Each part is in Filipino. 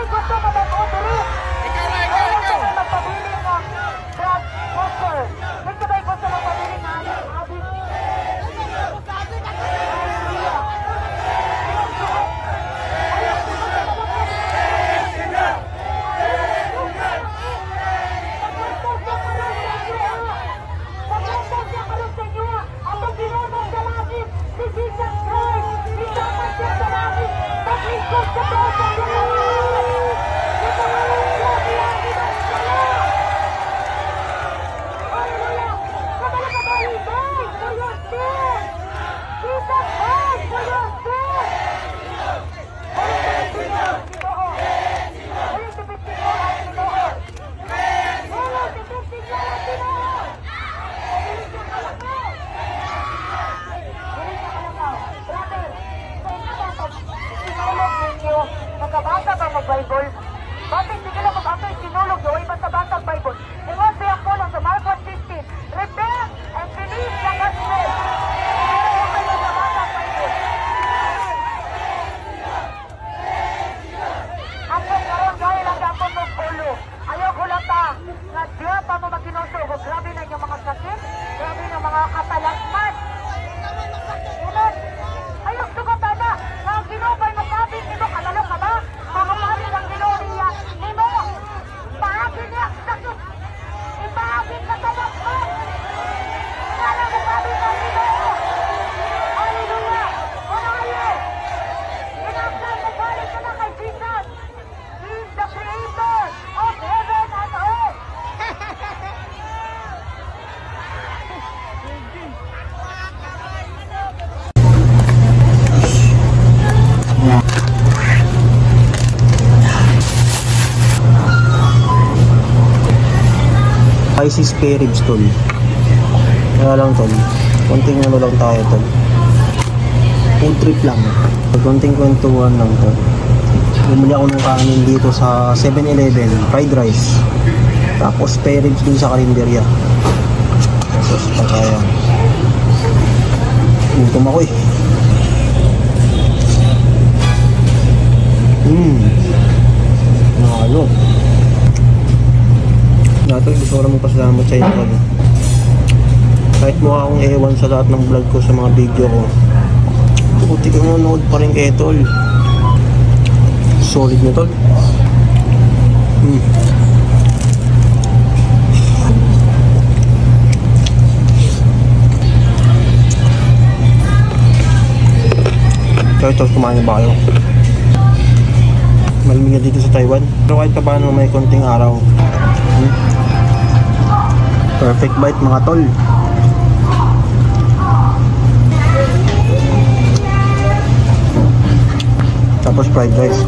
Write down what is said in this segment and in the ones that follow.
gusto ka mag-o diri? Ikaw! Magpabili ng drug tester. Ikaw ba'y gusto magpabili ng abi? Nakabasa ba mag-Bible? Bakit hindi ka lang mag-ako'y sinulog yun? Ay basta-basa ang-Bible. Ingon siya ko lang sa Mark 1:15. Repent and believe the gospel. Ayaw kayo basta-basa ang-Bible. Ako karoon dahil ang ako ng ulo. Ayaw ko lang ta. Nga diya pa mo mag-inusugo. Grabe na yung mga sakit. Grabe na mga katalasman. Unan. Ayaw sugata na. Nga ginubay mo sabi. Ito kalalo ka ba? Mga pari ng ginuriya. Nimo. Bahagi niya. Sakit. Ibahagi ka sa lakot. Kala mo sabi ka nimo. Hallelujah. Manayo. Inaklan mo balik ka na kay Jesus. He is the creator of heaven and earth. Isis spare ribs tol. Kaya lang tol, konting ano lang tayo tol. Food trip lang. Konting kwentuhan lang tol. Bumili ako ng kanin dito sa 7-Eleven, fried rice. Tapos spare ribs dun sa karinderya. Tapos pagkaya. Gutom ako eh. Nakalo. Dato gusto ko lang magpasalamat sa inyo. Kahit mukha akong ewan sa lahat ng vlog ko, sa mga video ko, buti ko nanonood pa rin kayo tol. Solid na tol. Kaya tol, kumain na ba kayo? Malamig na dito sa Taiwan. Pero kahit pa paano may konting araw. Perfect bite mga tol. Tapos fried rice.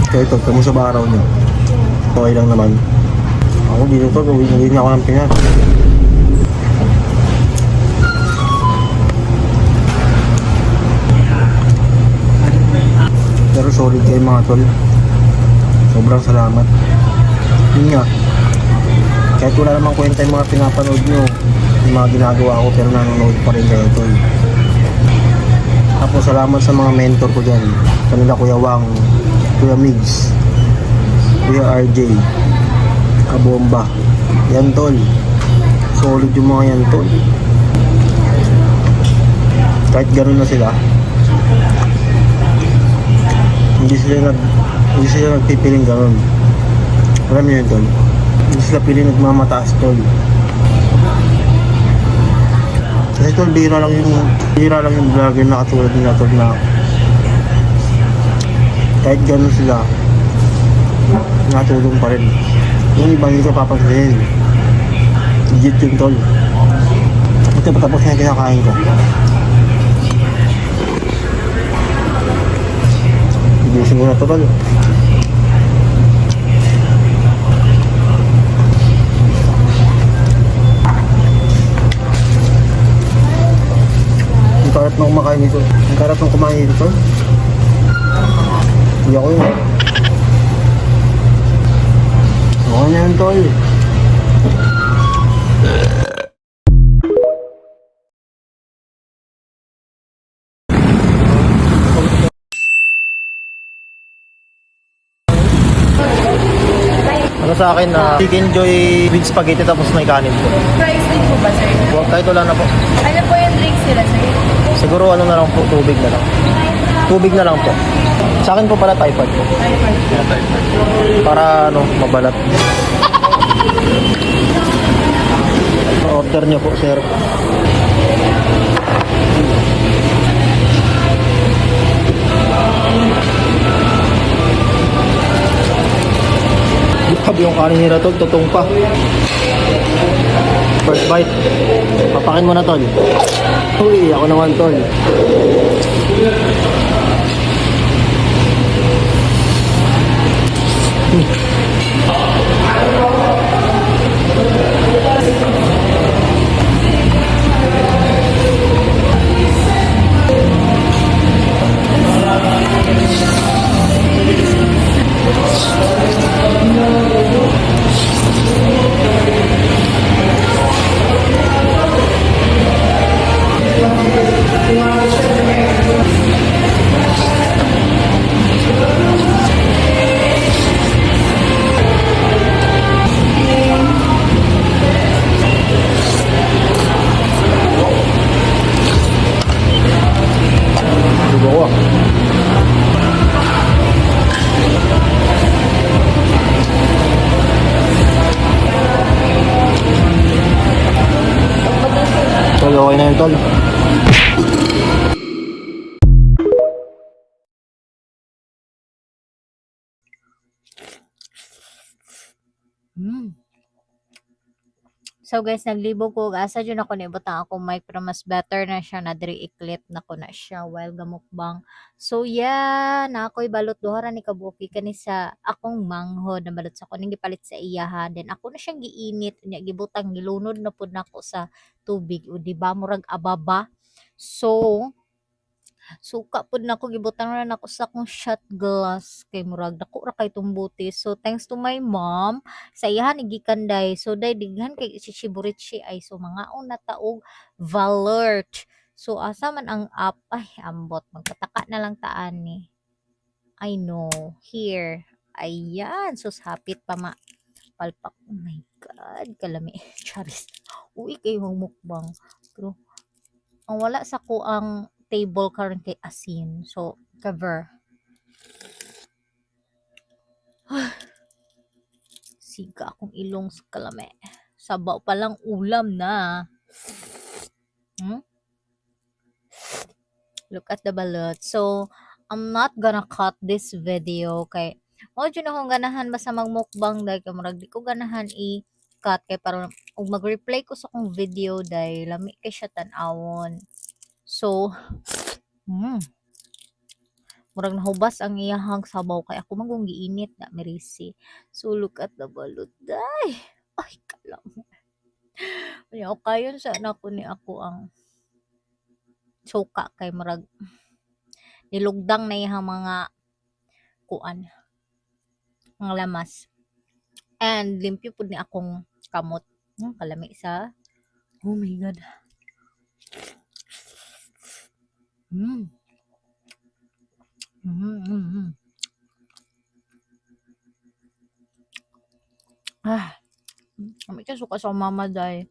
Kaya ito, kamusta ba araw niyo? Okay lang naman. Ako dito to, hindi niya ako ng Pinas. Pero solid kayo mga tol. Sobrang salamat. Yun nga, kahit wala namang kwenta yung mga pinapanood nyo, yung mga ginagawa ko, pero nanonood pa rin kayo tol. Tapos salamat sa mga mentor ko dyan. Kanila Kuya Wang, Kuya Migs, Kuya RJ, Kabomba. Yan tol, solid yung mga yan tol. Kahit ganun na sila, hindi sila nagpipiling gano'n. Alam niyo yun tol, hindi sila piling nagmamataas tol. Kasi tol, bihira lang yung vlogger na katulad nila tol, na kahit gano'n sila natulong pa rin. Yung ibang hindi ko papansinin, legit yun tol. Ito patapos na yung kinakain ko. Ibusin ko na to tol. Ang karap na kumakain dito. Ang karap na kumain dito tol. Hindi ako yun. Okay na yun, tol. Ano sa akin na chicken joy with spaghetti tapos may kanin po. Fries din po ba, sir? Kahit wala na po. Ano po yung drinks nila, sir? Siguro ano na lang po, tubig na lang. Tubig na lang po. Sa akin po pala typhoid po. Para ano, mabalat. Order niyo po, sir. Grabe yung kanin nila, tol. Tutong pa. First bite. Papakin mo na, tol. Uy, ako naman, tol. Dugo ko, ah. Tol, okay na yun, tol. So guys, naglibog ko. Asa dyan ako nibutang ako mic pero mas better na siya na diri i-clip na ko na siya while gamukbang. So yeah, na ako'y balot duhara ni kabuki kani sa akong manghod na balot sa kuning gipalit sa iyahan. Then ako na siyang giinit nya gibutang gilunod na pud nako sa tubig. O di ba murag ababa. So suka pud nako gibutang na nako sa akong shot glass kay murag dako ra kay tumbuti. So thanks to my mom sa iyahan igikanday. So day dighan kay si Shiburichi ay so mga una taog Valert. So asa man ang app ay ambot magkataka na lang taan ni. I know here. Ayan, so hapit pa ma palpak. Oh my god, kalami. Charis. Uy kay mukbang. Pero ang wala sa ko ang table karon kay asin. So, cover. Siga akong ilong sa kalame. Sabaw pa lang ulam na. Look at the balot. So, I'm not gonna cut this video kay mo dyan akong ganahan basta magmukbang dahil kamurag di ko ganahan i-cut kay para ug mag-replay ko sa akong video dahil lami kay siya tan-awon. So, murag nahubas ang iyahang sabaw kay ako magong giinit na merisi. So look at the balot day. Ay kalam. Unya o kayon sa nako ni ako ang suka kay murag nilugdang na iyang mga kuan ang lamas. And limpyo pud ni akong kamot. Kalami sa. Oh my god. Lami ka suka sa mama day.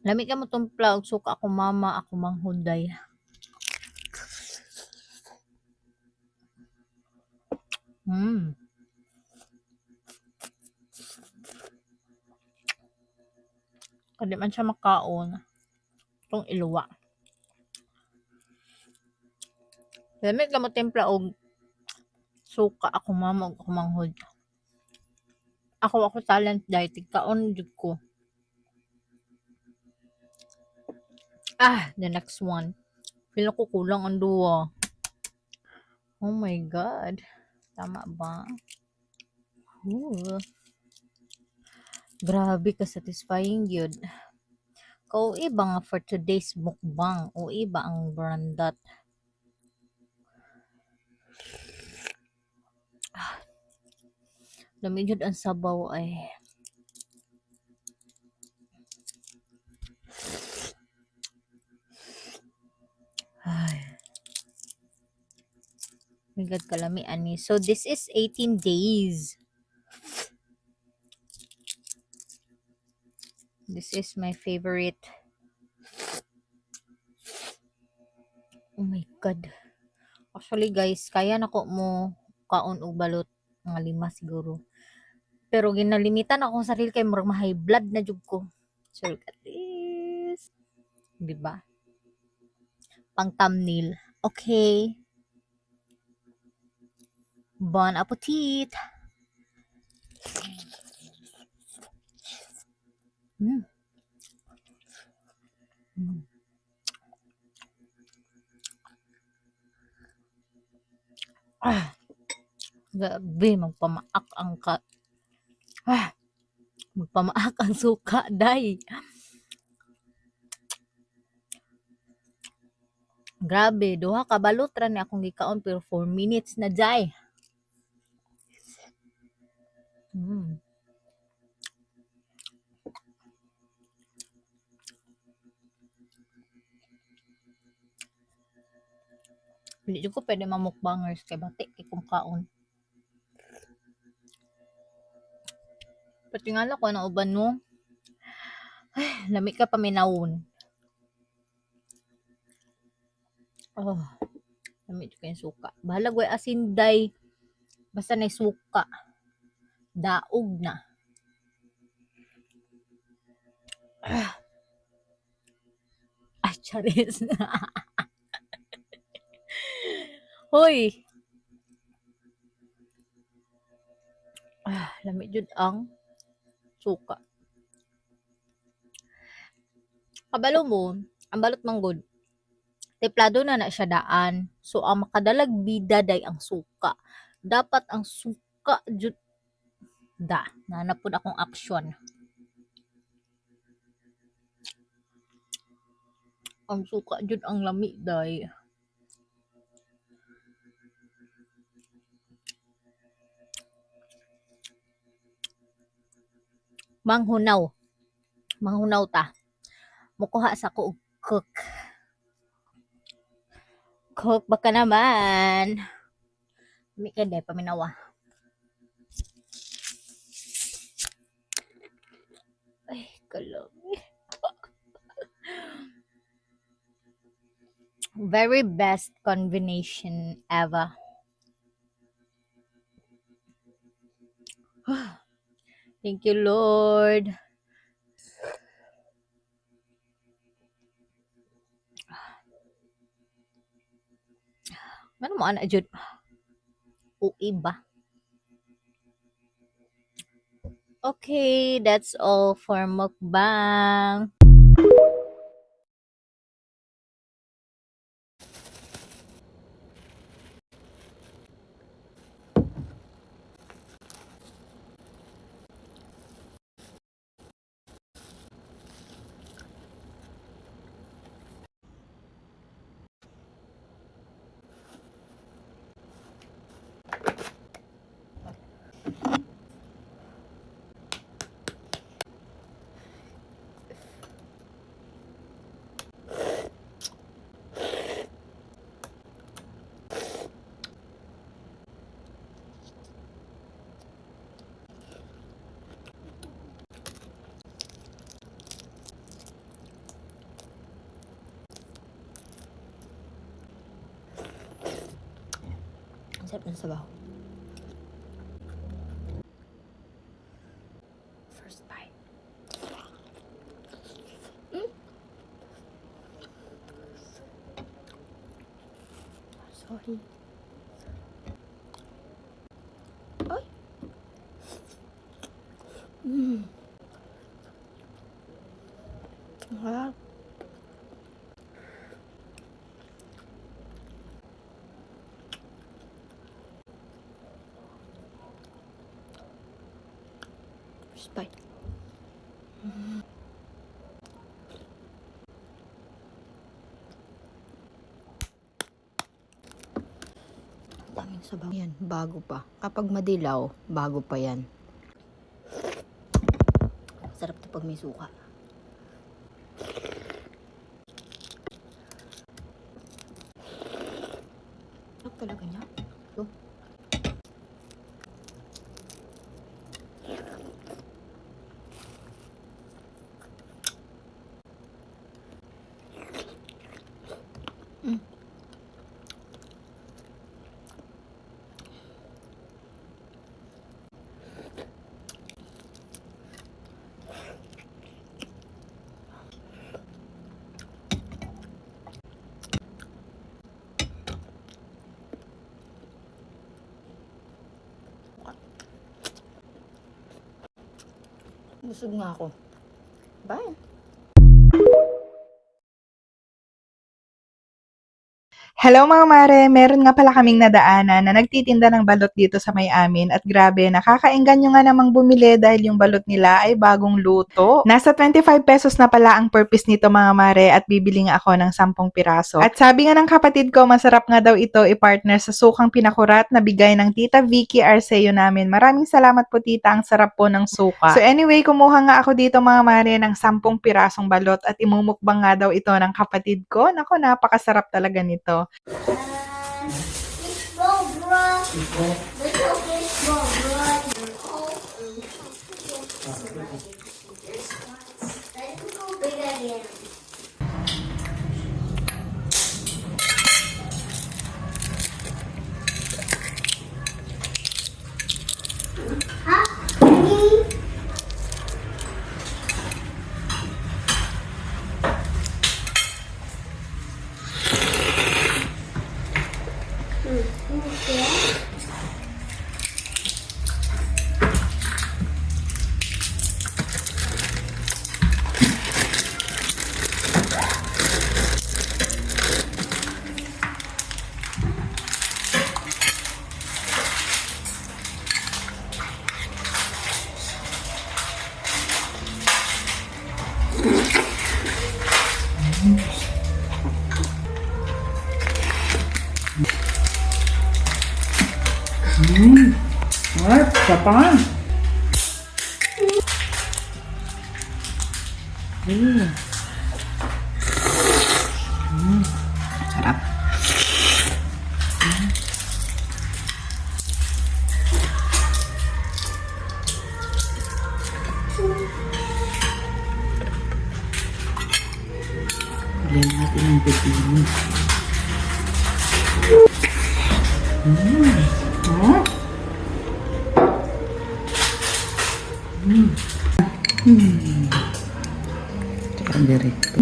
Lami ka mo tumpla og suka ako mama, ako manghuday. Kadi man siya makaon. Itong iluwa. Lami ka mo timpla og suka ako mama og ako manghud. Ako talent day tigkaon jud ko. The next one. Feel ko kulang ang duwa. Oh my god. Tama ba? Grabe ka satisfying yun. Kau iba nga for today's mukbang. O iba ang brandat. Lami jud ang sabaw ay. Ay. Migad kalami ani. So this is 18 days. This is my favorite. Oh my god. Actually guys, kaya nako mo kaon og balot mga 5 siguro. Pero ginalimitan ako sa sarili kay murag ma-high blood na jud ko. So look at this. Di ba? Pang thumbnail. Okay. Bon appetit. Mm. Mm. Grabe, magpamaak ang magpamaak ang suka, day. Grabe, duha ka balot ra ni akong gikaon pero 4 minutes na, day. Mm. Hindi ko pwede mamukbangers kay batik kay kung kaon. Patingala ko na uban mo. Ay, lami ka paminawon. Oh, lami ko yung suka. Bahala ko asin day. Basta na suka. Daog na. Ay, charis. Hoy. Lami jud ang suka. Kabalo mo, ang balot manggod. Teplado na siya daan. So, ang makadalag bida day ang suka. Dapat ang suka jud nanapod akong action. Ang suka jud ang lami day. Manghunaw ta. Mukuha sa ko og cook. Cook baka naman. Lami ka day paminawa. Ay, kalami. Very best combination ever. Thank you, Lord. Ano mo ana jud? Iba. Okay, that's all for mukbang. Ang sarap ng sabaw. First bite. Sorry. Ay. Ah. First bite. Daming Sabaw yan, bago pa. Kapag madilaw, bago pa yan. Sarap to pag may suka. Sarap talaga niya. Ito. Busog nga ako. Bye. Hello mga mare, meron nga pala kaming nadaanan na nagtitinda ng balot dito sa may amin at grabe, nakakaengganyo nga namang bumili dahil yung balot nila ay bagong luto. Nasa 25 pesos na pala ang per piece nito mga mare at bibili nga ako ng 10 piraso. At sabi nga ng kapatid ko, masarap nga daw ito i-partner sa sukang pinakurat na bigay ng Tita Vicky Arceo namin. Maraming salamat po tita, ang sarap po ng suka. So anyway, kumuha nga ako dito mga mare ng 10 pirasong balot at imumukbang nga daw ito ng kapatid ko. Nako, napakasarap talaga nito. Baseball, bro. Little baseball, bro. Let's go big again. Huh? Lagyan natin ng pepino. Tsaka direkto.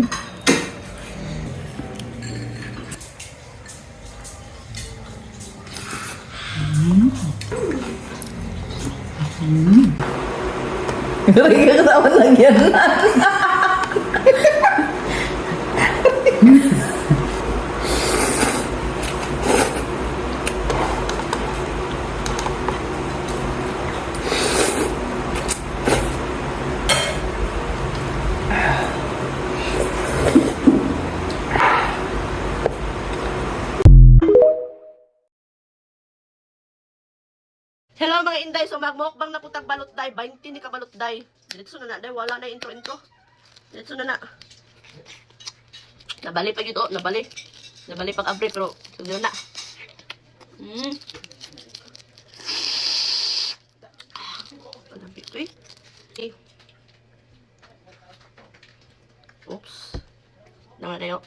Katawa lang yan. Hello mga inday, so magmukbang na putag balot day, 20 ni ka balot day. Diretso na na day, wala na intro. Diretso na na. Nabali pa yun, nabali. Nabali pag abre, pero siguro na. Palapit ko eh. Okay. Oops. Naman na yun.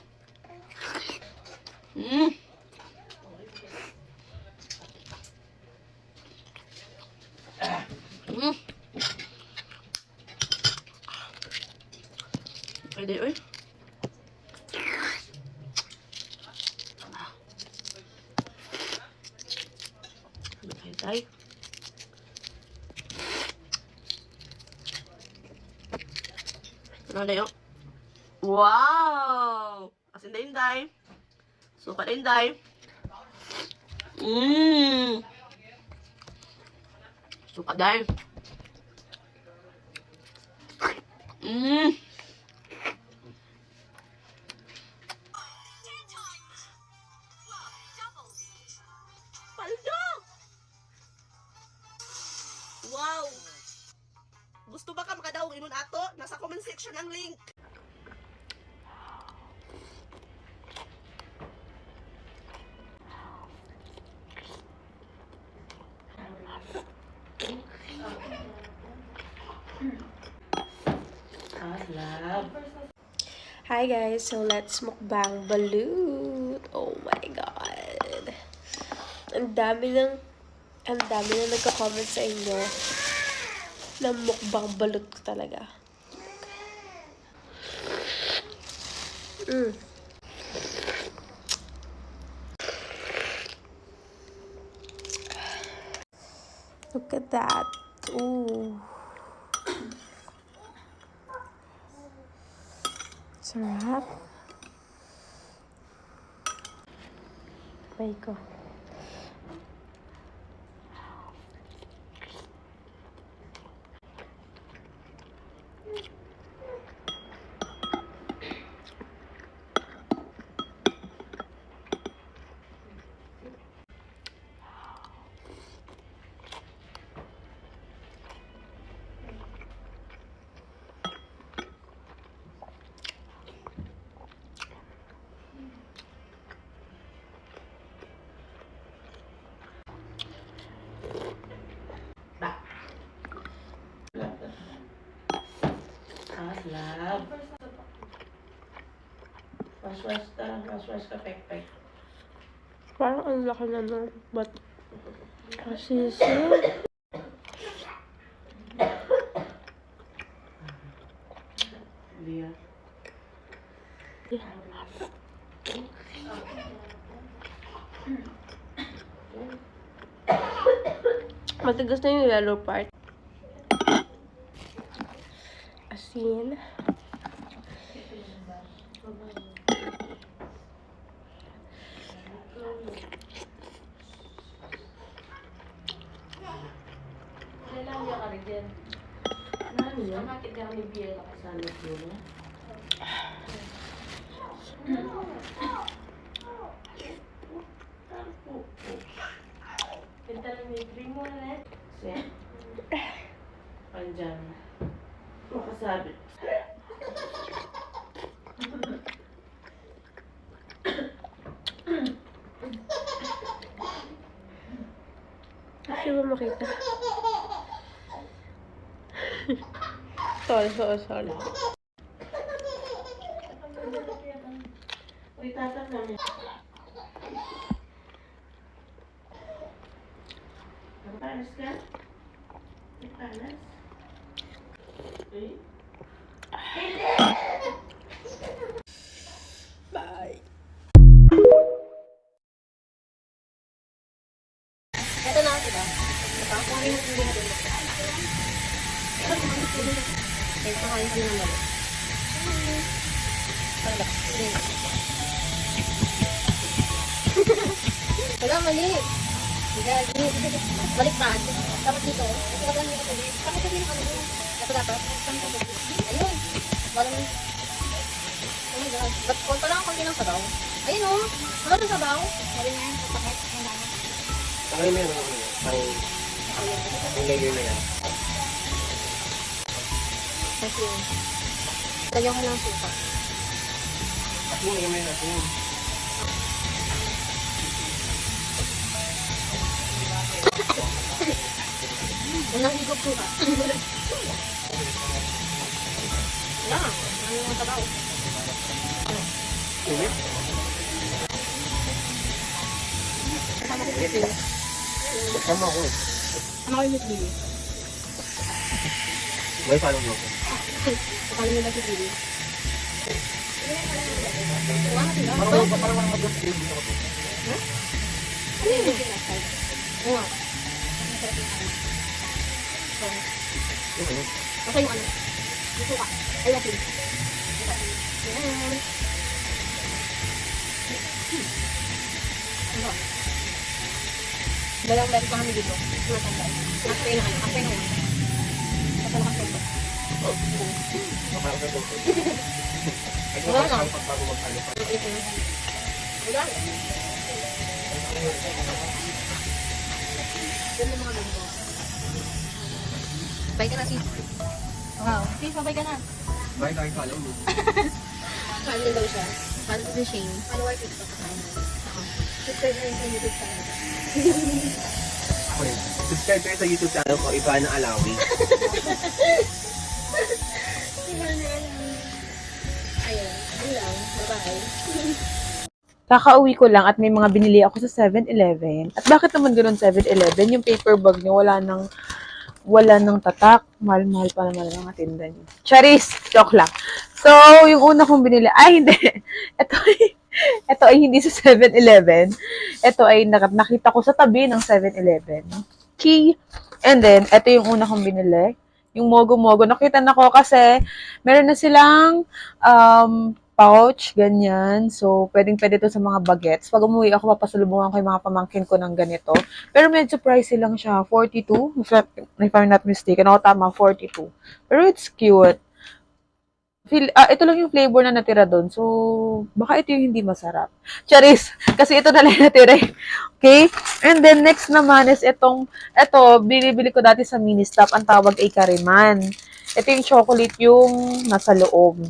Pwede, oy. Tay. Ano na yun? Wow! Asin na inday. Suka na inday. Suka day. Paldo! Gusto ba ka makadawog inon ato? Nasa comment section ang link. Hi guys, so let's mukbang balut. Oh my god. Ang dami nang nagko-comment sa inyo ng mukbang balut ko talaga. Look at that. Ooh. Sarap. Bay ko. Love. Waswas ka, pek-pek. Parang ang laki na nun. But, kasi Lia. matigas na yung yellow part. Asin. Panjang. Makasabit. Kasi ba makita? sorry. Uy, tatang namin. Nakapanas ka? Nakapanas? Eh? Bye. Ito na ako ba? Nakakuha rin yung hindi na ito kain ko ng balik. Wala, mali. Balik pa. Tapos dito. Ito ka lang dito. Tapos dito yung ano. Ito dapat. Ayun. Walang. Oh my God. Ba't konta lang konti ng sabaw? Ayun o. Wala ng sabaw. Wala na yan. Kapakit. Tangay mo yan. Ang layer na yan. Thank you. Lagyan ko ng suka. Yung layer na yan. Unang higop suka. Wala. Ano yung sabaw? Sige. Kasama ko yung Sama ko. Ano kayo yung bili? May follow mo ako. Akala nyo ba si bili? Parang wala mag-drink dito ako. Ano yung bili na side? Oo. Basta yung ano? Yung suka. Ay, asin. Yan. Ano? Dalawang beses pa kami dito. Tumatanda. After na ano? After na yan. Basta nakasento. Wala na. Wala na. Doon yung mga ganito. Bye ka na, sis. Wow. Please, mabay ka na. Bye, guys. Follow me. Follow daw siya. Follow the Shane. Follow our TikTok. Subscribe na sa YouTube channel. Okay. Subscribe kayo sa YouTube channel ko, Ivana Alawi. Ayun. Ayun lang. Bye-bye. Kakauwi ko lang at may mga binili ako sa 7-Eleven. At bakit naman ganoon 7-Eleven? Yung paper bag niyo wala nang tatak. Mahal-mahal pa naman ang mga tinda niyo. Charis! Joke lang. So, yung una kong binili, ay hindi. Ito ay hindi sa 7-Eleven. Ito ay nakita ko sa tabi ng 7-Eleven. Key. And then, ito yung una kong binili. Yung Mogo-Mogo. Nakita na ko kasi meron na silang pouch, ganyan. So, pwedeng-pwede to sa mga bagets. Pag umuwi ako, papasalubungan ko yung mga pamangkin ko ng ganito. Pero medyo pricey lang siya. 42, if I'm not mistaken. Ako tama, 42. Pero it's cute. Ito lang yung flavor na natira doon. So, baka ito yung hindi masarap. Charis! Kasi ito na lang natira. Okay? And then, next naman is ito, binibili ko dati sa Ministop. Ang tawag ay Kariman. Ito yung chocolate yung nasa loob.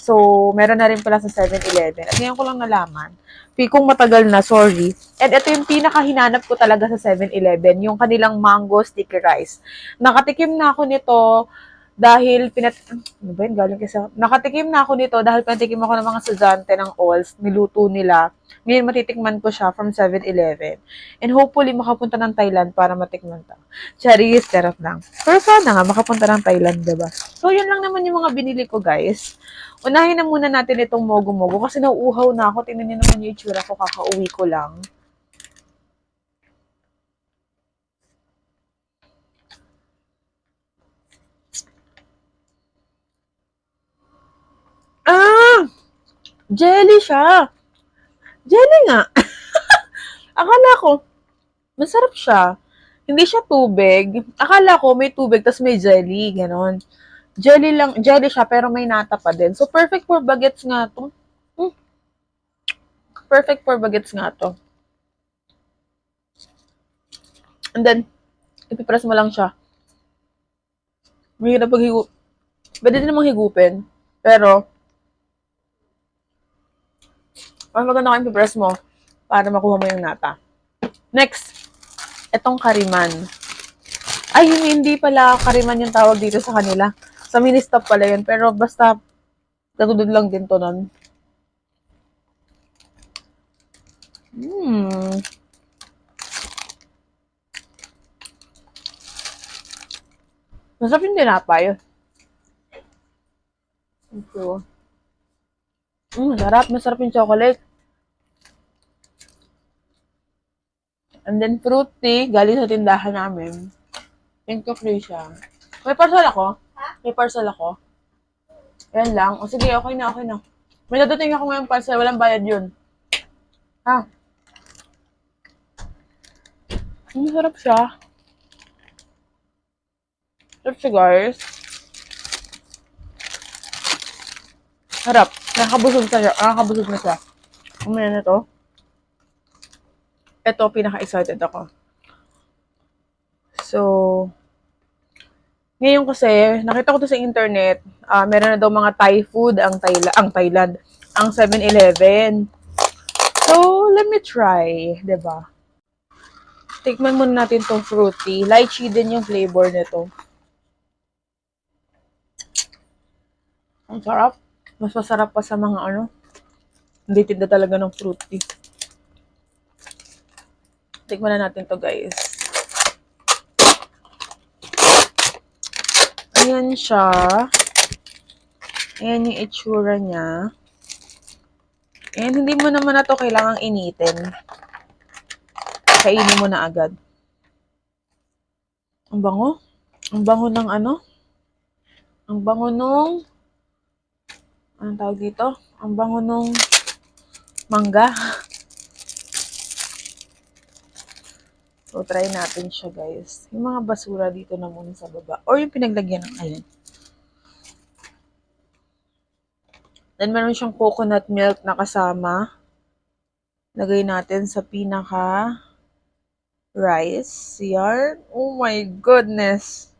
So, meron na rin pala sa 7-Eleven. At ngayon ko lang nalaman. Kung matagal na, sorry. And ito yung pinakahinanap ko talaga sa 7-Eleven, yung kanilang mango sticky rice. Nakatikim na ako nito dahil nakatikim na ako nito dahil pinatikim ako ng mga estudyante ng ALS, niluto nila. Ngayon matitikman ko siya from 7-Eleven. And hopefully makapunta ng Thailand para matikman ta. Charis, charot lang. Pero sana nga makapunta ng Thailand, diba? So, yun lang naman yung mga binili ko, guys. Unahin na muna natin itong Mogo-Mogo kasi nauuhaw na ako. Tingnan niyo naman yung itsura ko, kakauwi ko lang. Jelly siya. Jelly nga. Akala ko, masarap siya. Hindi siya tubig. Akala ko may tubig, tas may jelly. Ganon. Jelly siya, pero may nata pa din. So, perfect for bagets nga to. Perfect for bagets nga to. And then, ipipress mo lang siya. Mahirap paghigup. Pwede din namang higupin. Pero, mas maganda kung ipipress mo para makuha mo yung nata. Next, itong Kariman. Ay, hindi pala Kariman yung tawag dito sa kanila. Sa Ministop pala yun. Pero basta, natudod lang din to nun. Masarap yung tinapay. Ito. Masarap yung chocolate. And then fruity, galing sa tindahan namin. Pink free siya. May parcel ako. May parcel ako. Yan lang. O sige, okay na. May dadating ako ngayong parcel. Walang bayad yun. Ha? Masarap siya. Sarap siya, guys. Harap. Nakakabusog na siya. Umaya na to. Ito, pinaka-excited ako. So, ngayon kasi, nakita ko to sa internet, meron na daw mga Thai food ang Thailand, ang 7-Eleven. So, let me try, diba? Tikman muna natin tong fruity. Lychee din yung flavor nito. Ang sarap. Mas masarap pa sa mga hindi tinda talaga ng fruity. Tikman na natin to, guys. Ayan siya. Ayan yung itsura niya. And hindi mo naman na to kailangang initin. Kainin mo na agad. Ang bango. Ang bango ng Ang bango nung anong tawag dito? Ang bango nung mangga. So, try natin siya, guys. Yung mga basura dito na muna sa baba. Or yung pinaglagyan ng alin. Then, meron siyang coconut milk na kasama. Lagay natin sa pinaka rice. Yan. Oh my goodness.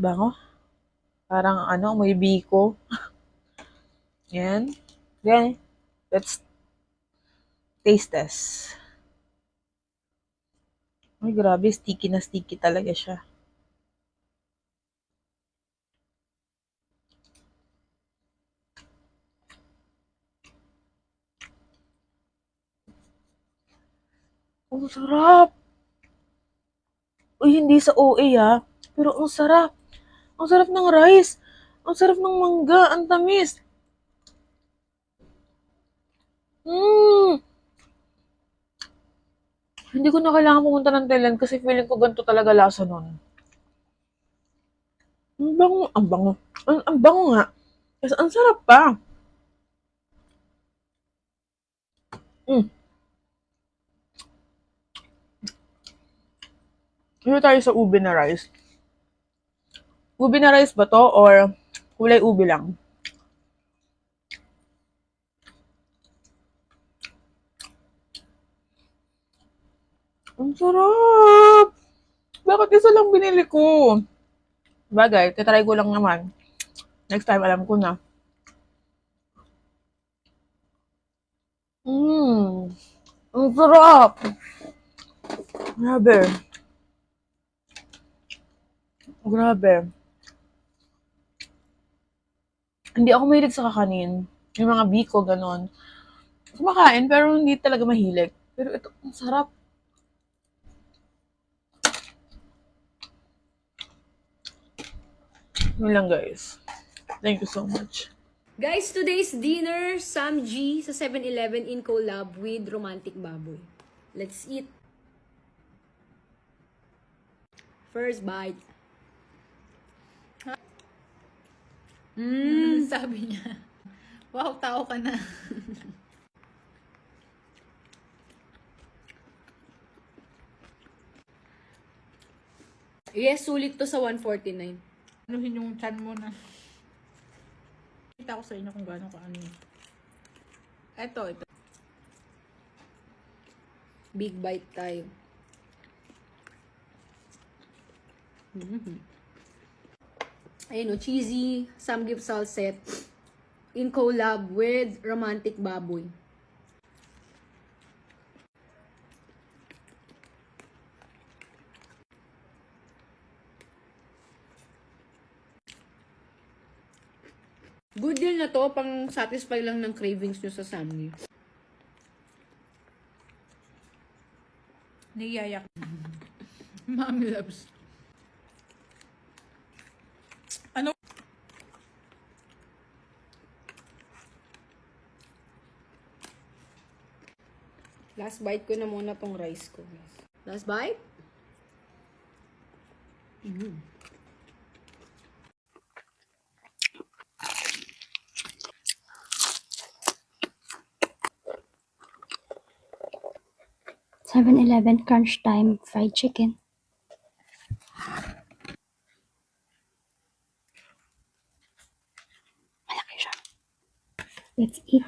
Bango. Parang amoy biko. Yan. Then, let's taste test. Ay, grabe. Sticky na sticky talaga siya. Ang sarap! Uy, hindi sa OA pero ang sarap. Ang sarap ng rice. Ang sarap ng mangga. Ang tamis. Mmm! Hindi ko na kailangan pumunta ng Thailand kasi feeling ko ganito talaga lasa nun. Ang bango. Ang bango. Ang bango nga. Kasi ang sarap pa. Mm. Dito tayo sa ube na rice. Ube na rice ba to or kulay ube lang? Ang sarap! Bakit isa lang binili ko? Bagay, titry ko lang naman. Next time, alam ko na. Ang sarap! Grabe. Grabe. Hindi ako mahilig sa kakanin. Yung mga biko, ganon. Kumakain, pero hindi talaga mahilig. Pero ito, ang sarap. Yun lang, guys. Thank you so much. Guys, today's dinner, Samji sa 7-Eleven in collab with Romantic Baboy. Let's eat. First bite. Sabi niya. Wow, tao ka na. Yes, sulit to sa 149. Anuhin yung chan mo na. Kita ko sa inyo kung gaano ka ano. Ito. Big bite tayo. Ayun o, cheesy samgyeopsal set in collab with Romantic Baboy. Good deal na to, pang satisfy lang ng cravings nyo sa Samgi. Niyayak. Mommy loves. Ano? Last bite ko na muna tong rice ko, guys. Last bite? 7-Eleven Crunch Time Fried Chicken. Malaki siya. Let's eat.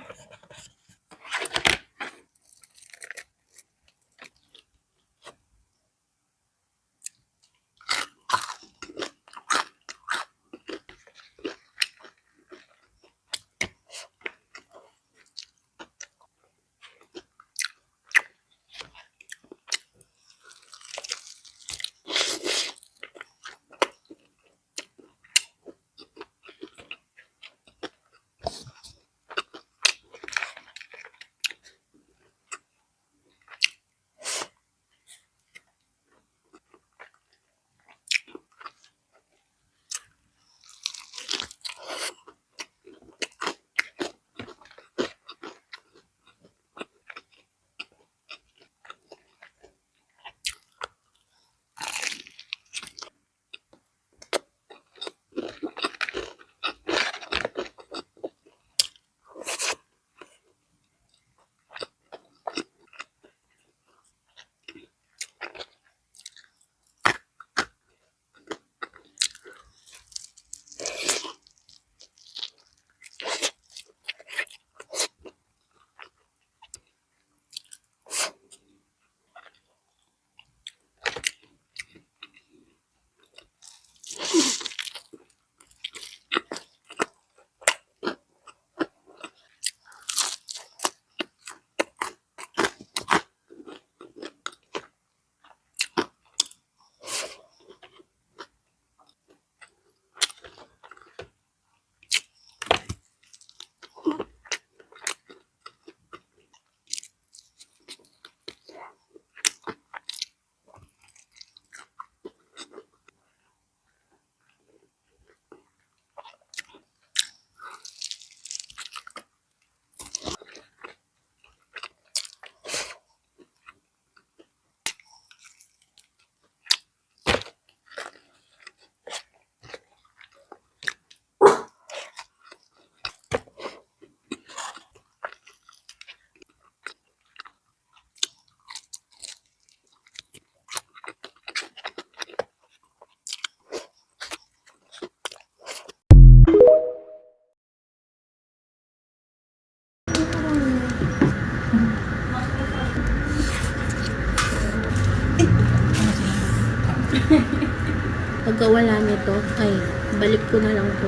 Pagka wala nito, ay, balik ko na lang to.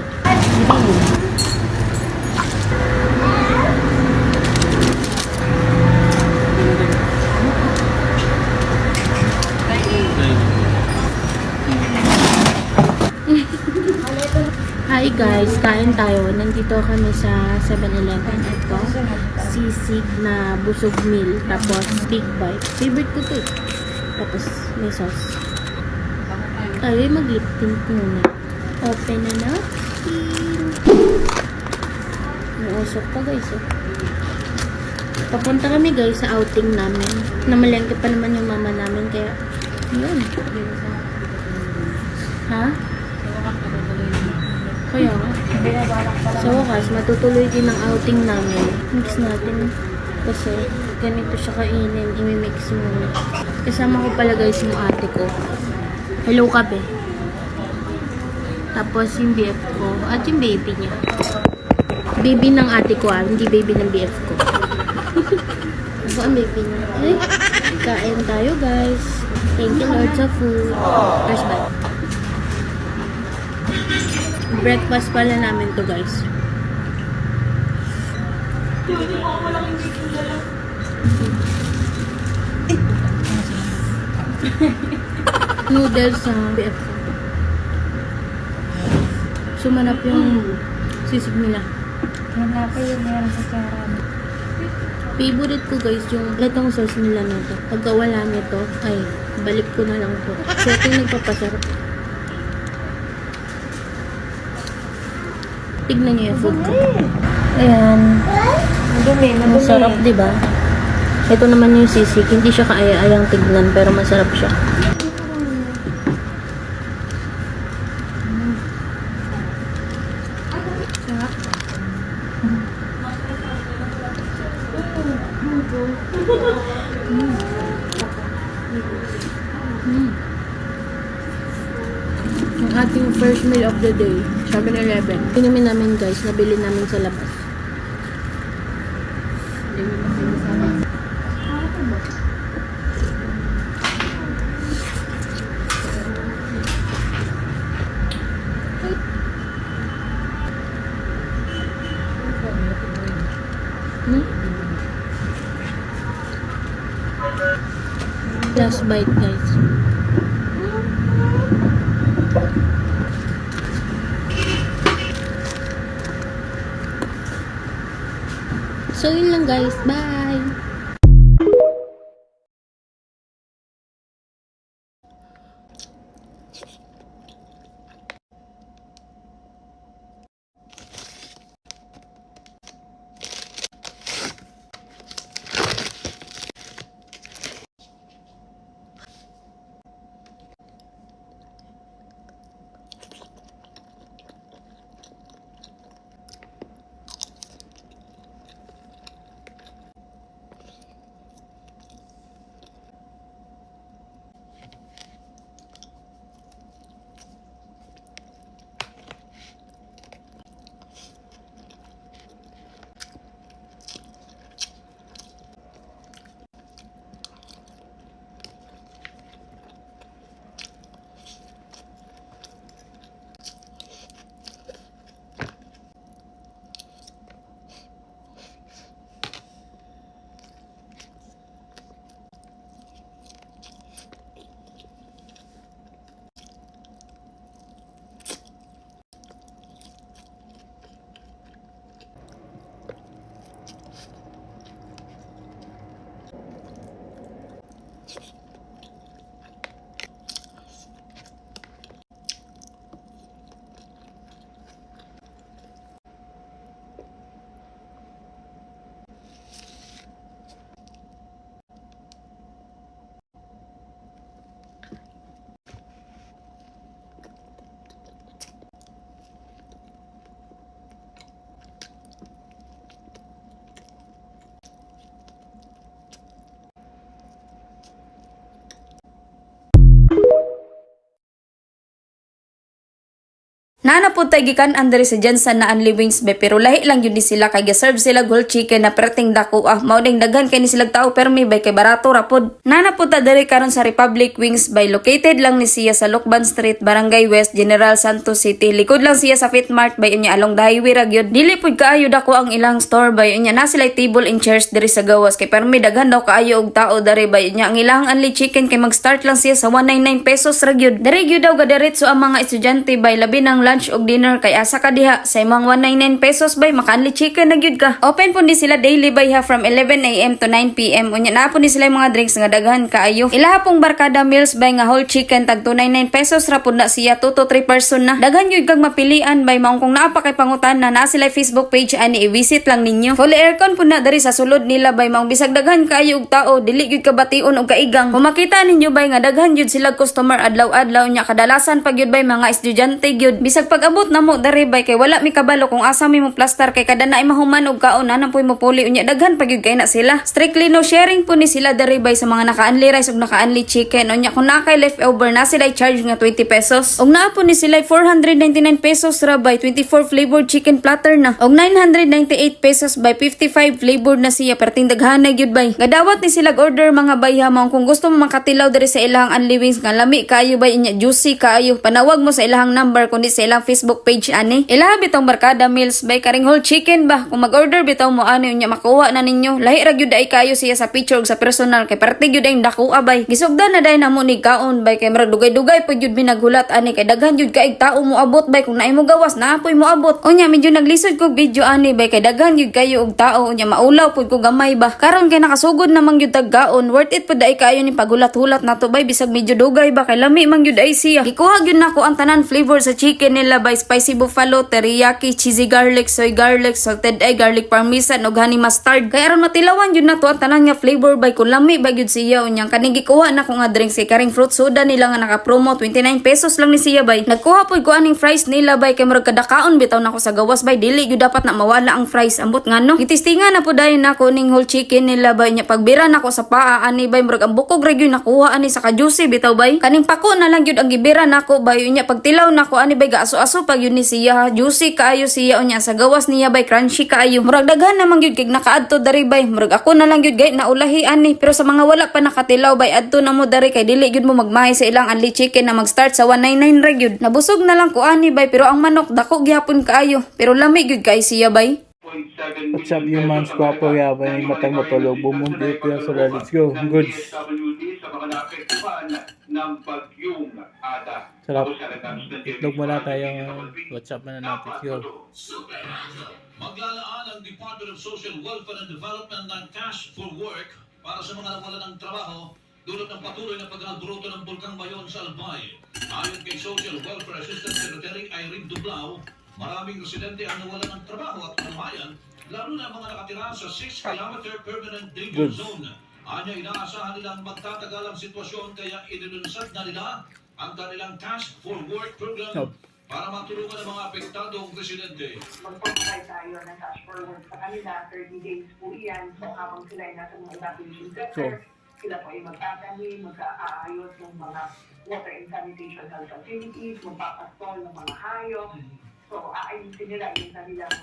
Hi guys, kain tayo. Nandito kami sa 7-Eleven. Ito, sisig na busog meal. Tapos, big bite. Favorite ko to eh. Tapos, may sauce. Ay, mag-lip tint muna. Open na natin. Nausok pa guys eh. Papunta kami guys sa outing namin. Namalengke pa naman yung mama namin. Kaya, yun. Ha? Kaya nga. Sa wakas, matutuloy din ang outing namin. Mix natin. Kasi, ganito siya kainin. Imimix mo. Kasama ko pala guys yung ate ko. Hello kape. Tapos yung BF ko. At yung baby niya. Baby ng ate ko hindi baby ng BF ko. Ako ang baby niya. Ay, kain tayo guys. Thank you Lord sa food. First bite. Breakfast pala namin to guys. Noodles sa BF. Sumanap yung sisig nila. Favorite ko guys yung gatong sauce nila nito. Pagka wala nito, ay balik ko na lang to. So ito yung nagpapasarap. Tignan niyo yung food ko. Ayan. Masarap, diba? Ito naman yung sisig. Hindi siya kaaya-ayang tignan, pero masarap siya. Ang ating first meal of the day, 7-Eleven. Inumin namin guys, nabili namin sa labas. Last bite guys. So yun lang guys, bye! Nana po tay gikan under sa Jansan na Anli Wings bay pero lahi lang yun ni sila kay serve sila whole chicken na perting dako mao ding daghan kay ni silang tao pero may bay kay barato rapod. Nana po ta diri karon sa Republic Wings bay located lang ni siya sa Lucban Street, Barangay West, General Santos City. Likod lang siya sa Fitmart bay unya along the highway ra gyud. Dili pud kaayo dako ang ilang store bay unya na sila table and chairs diri sa gawas kay pero may daghan daw kaayo og tao diri bay unya ang ilang Anli chicken kay mag-start lang siya sa 199 pesos ra gyud. Diri gyud daw gadiretso ang mga estudyante bay labi ng lunch og dinner kay asa ka diha sa imong 199 pesos bay maka-Anli chicken na gyud ka. Open po ni sila daily bay ha from 11 AM to 9 PM. Unya na po ni sila yung mga drinks nga daghan kaayo. Ilaha pong barkada meals bay nga whole chicken tag 299 pesos ra pud na siya 2 to 3 person na. Daghan gyud kag mapilian bay maong kung naa pa kay pangutan na sila Facebook page ani i-visit lang ninyo. Fully aircon pud na diri sa sulod nila bay maong bisag daghan kaayo og tao dili gyud ka bation og kaigang. Kung makita ninyo bay nga daghan gyud sila customer adlaw-adlaw nya kadalasan pag gyud bay mga estudyante gyud. Bisag pag-abot na mo dari bay kay wala mi kabalo kung asa mi mo plaster kay kada na mahuman og kaon na poy mo puli unya daghan pag gyud kay na sila. Strictly no sharing po ni sila dari bay sa mga naka-Anli rice ug naka-Anli chicken unya kung na kay leftover na sila charge nga 20 pesos. Og naa po ni sila 499 pesos ra bay 24 flavored chicken platter na. Og 998 pesos by 55 flavored na siya perting daghanay gyud bay. Gadawat ni sila order mga bayha mao kung gusto mo makatilaw diri sa ilahang Anli Wings nga lami kaayo bay unya juicy kaayo panawag mo sa ilahang number kundi sa ilang Facebook page ani. Ilaha bitong barkada meals bay karing whole chicken ba kung mag-order bitaw mo ani unya makuha na ninyo. Lahi ra gyud ay kayo siya sa picture ug sa personal kay parte gyud ay dako abay. Gisugdan na day namo ni kaon bay kay murag dugay-dugay pud gyud binaghulat ani kay daghan gyud kaig tao mo abot bay kung naay mo gawas na apoy mo abot. Unya medyo naglisod kog video ani bay kay daghan gyud kayo og tao unya maulaw pud ko gamay ba. Karon kay nakasugod namang gyud tag kaon worth it pud ay kayo ni paghulat-hulat nato bay bisag medyo dugay ba kay lami man gyud ay siya. Gikuha gyud nako ang tanan flavor sa chicken nila bay spicy buffalo, teriyaki, cheesy garlic, soy garlic, salted egg, garlic parmesan ug honey mustard. Kay aron matilawan gyud nato ang tanan nga flavor bay kung lami ba gyud siya unyang kaning gikuha nako nga drinks kay karing fruit soda nila nga naka-promo 29 pesos lang ni siya bay. Nagkuha pud ko aning fries nila bay kay murag kadakaon bitaw nako sa gawas bay dili gyud dapat na mawala ang fries ambot ngano. Gitistingan na pud dayon nako ning whole chicken nila bay nya pagbira nako sa paa ani bay murag ang bukog ra gyud nakuha ani sa ka-juicy bitaw bay. Kaning pako na lang gyud ang gibira nako bay nya pagtilaw nako ani bay gaaso-aso pag yun ni siya juicy kaayo siya unya sa gawas niya bay crunchy kaayo. Murag daghan namang gyud kay nakaadto dari bay. Murag ako na lang gyud gay naulahi ani pero sa mga wala pa nakatilaw bay adto na mo dari kay dili gyud mo magmahay sa ilang Anli chicken na mag-start sa 199 ra gyud. Nabusog na lang ko ani bay pero ang manok dako gyapon kaayo pero lami gyud kay siya bay. What's up humans? Kwapo yabay matang matulog. Bumunti ko yan sa let's go. Goods. Sarap. Itlog muna tayong WhatsApp na natin. Yo. Maglalaan ang Department of Social Welfare and Development ng cash for work para sa mga nawalan ng trabaho dulot ng patuloy na pag-alboroto ng Bulkang Mayon sa Albay. Ayon kay Social Welfare Assistant Secretary Irene Dublao, maraming residente ang nawalan ng trabaho at kalmayan, lalo na mga nakatira sa 6-kilometer permanent danger zone. Anya inaasahan nilang magtatagal ang sitwasyon kaya inilunsad na nila ang kanilang Task for Work program para matulungan ang mga apektadong residente. Mag-provide tayo ng cash forward sa kanila, 30 days po iyan. So habang sila ay nasa mga evacuation center, sila po ay magtatanim, mag-aayos ng mga water and sanitation health facilities, magpapastol ng mga hayop. So aayusin nila yung kanilang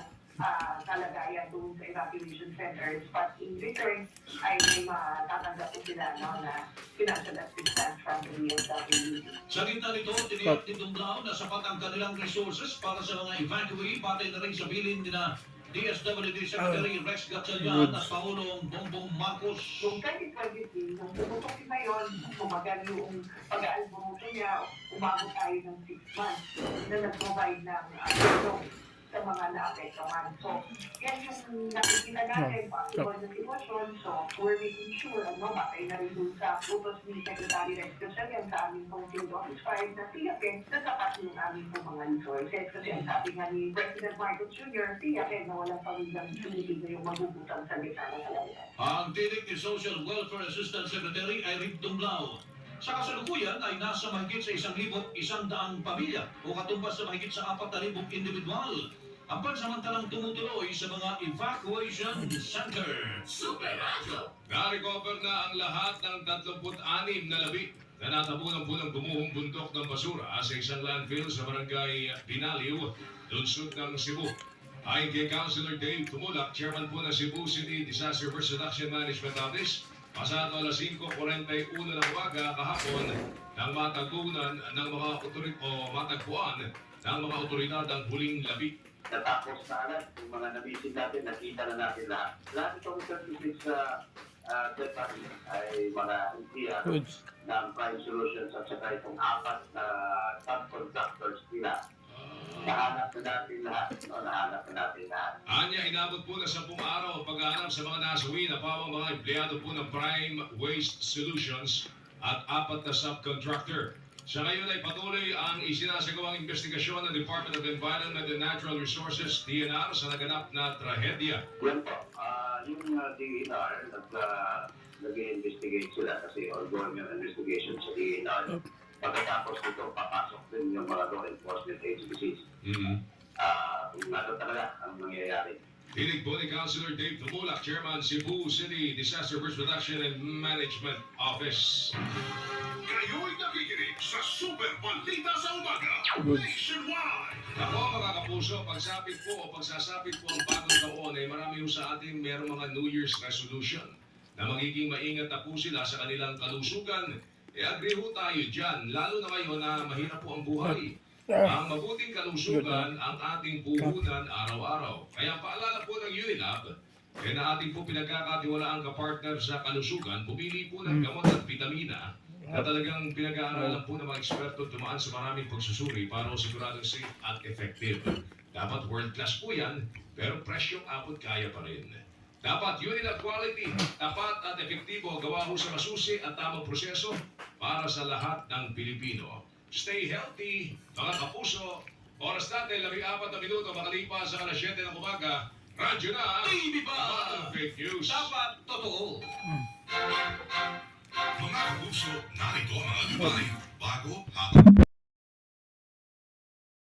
kalagayan doon sa evacuation centers. But in return, ay may matatanggap po sila na financial assistance from the DSWD. Sa gitna nito, tiniyak ni Dumlao na sapat ang kanilang resources para sa mga evacuee, patay na rin sa bilin nila DSWD Secretary Rex Gatchalian at Pangulong Bongbong Marcos. Noong 2023, nung tumutok si Mayon, tumagal yung pag-aalburuto niya, umabot tayo ng 6 months na nag-provide ng tulong sa mga naapektuhan. So, yan yung nakikita natin, pag-ibon na sitwasyon. So, we're making sure, batay na rin dun sa utos ni Secretary Rex Gatchalian sa aming Council Office 5 na tiyakin na sapat yung aming mga resources. Kasi ang sabi nga ni President Marcos Jr., tiyakin na walang pamilyang sumitig na yung magubutang sa gitna ng kalagayan. Ang tinik ni Social Welfare Assistant Secretary Irene Dumlao. Sa kasalukuyan ay nasa mahigit sa 1,100 pamilya o katumbas sa mahigit sa 4,000 individual. Ang pansamantalang tumutuloy sa mga evacuation center. Super Radio! Na-recover na ang lahat ng 36 na labi na natabunan po ng gumuhong bundok ng basura sa isang landfill sa barangay Pinaliw, lungsod ng Cebu. Ayon kay Councilor Dave Tumulak, chairman po ng Cebu City Disaster Risk Reduction Management Office, pasado alas 5:41 ng umaga kahapon nang matagpuan ng mga otoridad ang huling labi. Natapos na agad yung mga nabisin natin, nakita na natin lahat. Lahat itong 36 third party ay mga NTR ng Prime Solutions at saka itong 4 na subcontractors nila. Nahanap na natin lahat. Nahanap na natin lahat. Anya, inabot po na 10 araw ang pag-aanap sa mga nasawi na pawang mga empleyado po ng Prime Waste Solutions at 4 na subcontractor. Sa ngayon ay patuloy ang isinasagawang investigasyon ng Department of Environment and Natural Resources, DNR, sa naganap na trahedya. Yan po, yung DNR, nag-investigate sila kasi ongoing yung investigation sa DNR. Pagkatapos nito, papasok din yung mga law enforcement agencies. Kung ano talaga ang mangyayari. Hilig po ni Councilor Dave Tumulak, Chairman, Cebu City Disaster Risk Reduction and Management Office. Kayo'y nakikinig sa Super Balita sa Umaga, Nationwide! Ako mga kapuso, pagsapit po o pagsasapit po ang bagong taon ay marami po sa ating merong mga New Year's resolution na magiging maingat na po sila sa kanilang kalusugan. Agree ho tayo dyan, lalo na ngayon na mahirap po ang buhay. Ang mabuting kalusugan ang ating puhunan araw-araw. Kaya paalala po ng UNILAB, na ating po pinagkakatiwalaan kapartner sa kalusugan, pumili po ng gamot at vitamina na talagang pinag-aaralan po ng mga eksperto tumaan sa maraming pagsusuri para siguradong safe at effective. Dapat world class po yan, pero presyong abot kaya pa rin. Dapat UNILAB quality, tapat at epektibo, gawa ho sa masusi at tamang proseso para sa lahat ng Pilipino. Stay healthy, mga kapuso. Oras natin, 14 na minuto makalipas sa alas 7 ng umaga. Radyo na, Dapat fake news. Dapat totoo. Mga kapuso, narito ang mga detalye bago, habang